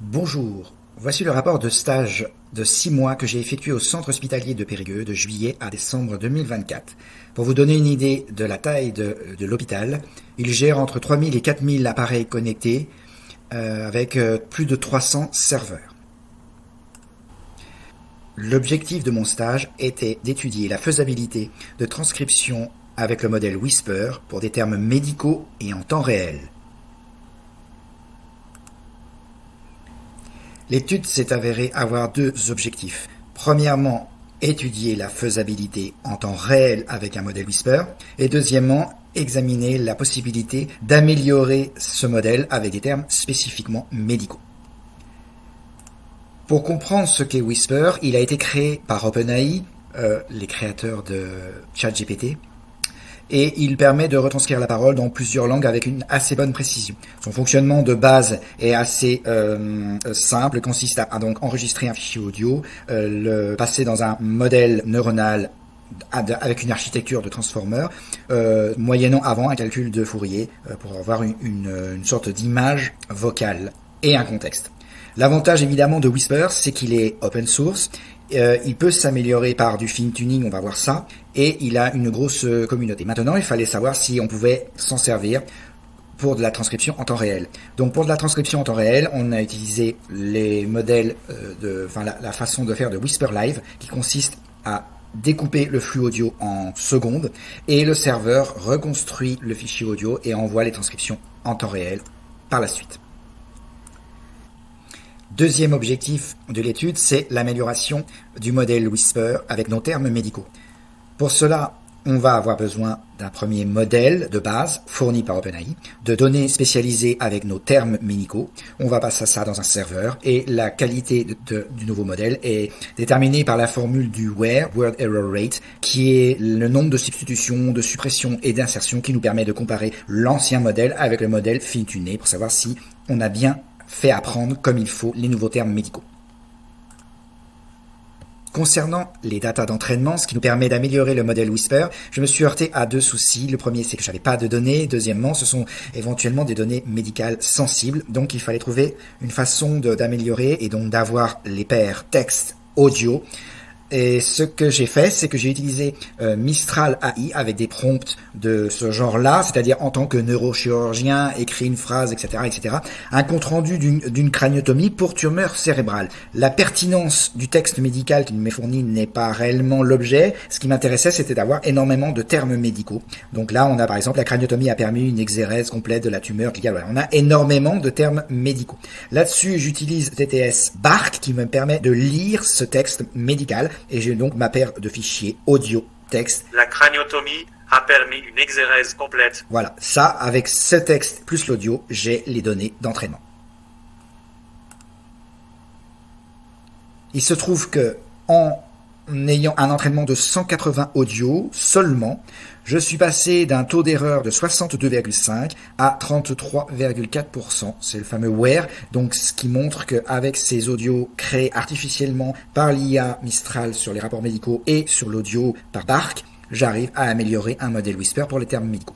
Bonjour, voici le rapport de stage de 6 mois que j'ai effectué au centre hospitalier de Périgueux de juillet à décembre 2024. Pour vous donner une idée de la taille de l'hôpital, il gère entre 3000 et 4000 appareils connectés avec plus de 300 serveurs. L'objectif de mon stage était d'étudier la faisabilité de transcription avec le modèle Whisper pour des termes médicaux et en temps réel. L'étude s'est avérée avoir deux objectifs. Premièrement, étudier la faisabilité en temps réel avec un modèle Whisper. Et deuxièmement, examiner la possibilité d'améliorer ce modèle avec des termes spécifiquement médicaux. Pour comprendre ce qu'est Whisper, il a été créé par OpenAI, les créateurs de ChatGPT, et il permet de retranscrire la parole dans plusieurs langues avec une assez bonne précision. Son fonctionnement de base est assez simple, consiste à donc enregistrer un fichier audio, le passer dans un modèle neuronal avec une architecture de transformer, moyennant avant un calcul de Fourier pour avoir une sorte d'image vocale et un contexte. L'avantage évidemment de Whisper, c'est qu'il est open source. Il peut s'améliorer par du fine tuning, on va voir ça, et il a une grosse communauté. Maintenant, il fallait savoir si on pouvait s'en servir pour de la transcription en temps réel. Donc pour de la transcription en temps réel, on a utilisé les modèles, la façon de faire de Whisper Live, qui consiste à découper le flux audio en secondes, et le serveur reconstruit le fichier audio et envoie les transcriptions en temps réel par la suite. Deuxième objectif de l'étude, c'est l'amélioration du modèle Whisper avec nos termes médicaux. Pour cela, on va avoir besoin d'un premier modèle de base fourni par OpenAI, de données spécialisées avec nos termes médicaux. On va passer ça dans un serveur et la qualité du nouveau modèle est déterminée par la formule du WERR, Word Error Rate, qui est le nombre de substitutions, de suppressions et d'insertions qui nous permet de comparer l'ancien modèle avec le modèle fine-tuné pour savoir si on a bien fait apprendre comme il faut les nouveaux termes médicaux. Concernant les datas d'entraînement, ce qui nous permet d'améliorer le modèle Whisper, je me suis heurté à deux soucis. Le premier, c'est que je n'avais pas de données. Deuxièmement, ce sont éventuellement des données médicales sensibles. Donc, il fallait trouver une façon d'améliorer et donc d'avoir les paires texte-audio. Et ce que j'ai fait, c'est que j'ai utilisé Mistral AI avec des prompts de ce genre-là, c'est-à-dire en tant que neurochirurgien, écrit une phrase, etc., etc. Un compte-rendu d'une craniotomie pour tumeur cérébrale. La pertinence du texte médical qui m'est fourni n'est pas réellement l'objet. Ce qui m'intéressait, c'était d'avoir énormément de termes médicaux. Donc là, on a par exemple, la craniotomie a permis une exérèse complète de la tumeur gliale. Voilà, on a énormément de termes médicaux. Là-dessus, j'utilise TTS Bark qui me permet de lire ce texte médical. Et j'ai donc ma paire de fichiers audio, texte. La craniotomie a permis une exérèse complète. Voilà, ça, avec ce texte plus l'audio, j'ai les données d'entraînement. Il se trouve que, en ayant un entraînement de 180 audio seulement, je suis passé d'un taux d'erreur de 62,5 à 33,4%. C'est le fameux WERR, donc ce qui montre qu'avec ces audios créés artificiellement par l'IA Mistral sur les rapports médicaux et sur l'audio par Bark, j'arrive à améliorer un modèle Whisper pour les termes médicaux.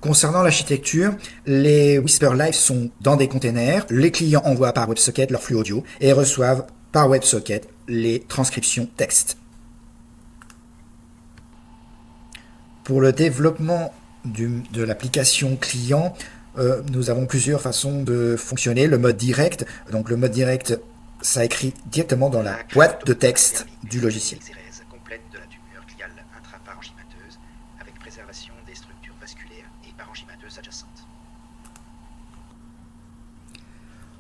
Concernant l'architecture, les Whisper Live sont dans des containers. Les clients envoient par WebSocket leur flux audio et reçoivent par WebSocket les transcriptions texte. Pour le développement de l'application client, nous avons plusieurs façons de fonctionner. Le mode direct, donc le mode direct, ça écrit directement dans la boîte de texte du logiciel. Complète de la tumeur gliale intraparenchymateuse avec préservation des structures vasculaires et parenchymateuses adjacentes.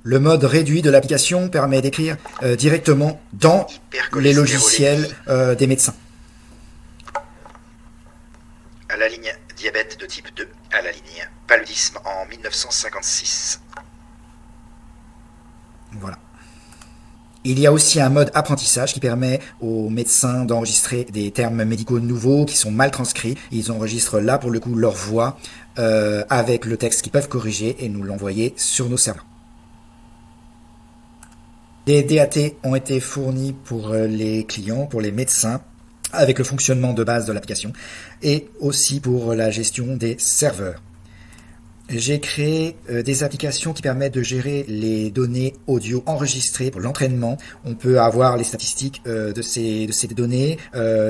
Le mode réduit de l'application permet d'écrire directement dans les logiciels des médecins. À la ligne diabète de type 2, à la ligne paludisme en 1956. Voilà. Il y a aussi un mode apprentissage qui permet aux médecins d'enregistrer des termes médicaux nouveaux qui sont mal transcrits. Ils enregistrent là pour le coup leur voix avec le texte qu'ils peuvent corriger et nous l'envoyer sur nos serveurs. Des DAT ont été fournis pour les clients, pour les médecins, avec le fonctionnement de base de l'application, et aussi pour la gestion des serveurs. J'ai créé des applications qui permettent de gérer les données audio enregistrées pour l'entraînement. On peut avoir les statistiques de ces données,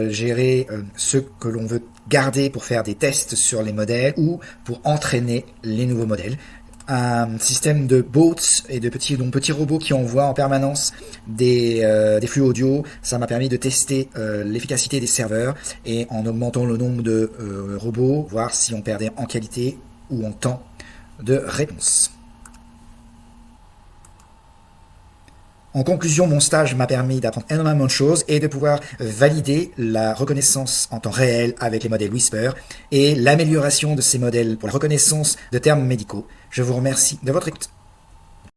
gérer ce que l'on veut garder pour faire des tests sur les modèles ou pour entraîner les nouveaux modèles. Un système de bots et de petits robots qui envoient en permanence des flux audio. Ça m'a permis de tester l'efficacité des serveurs et en augmentant le nombre de robots, voir si on perdait en qualité ou en temps de réponse. En conclusion, mon stage m'a permis d'apprendre énormément de choses et de pouvoir valider la reconnaissance en temps réel avec les modèles Whisper et l'amélioration de ces modèles pour la reconnaissance de termes médicaux. Je vous remercie de votre écoute.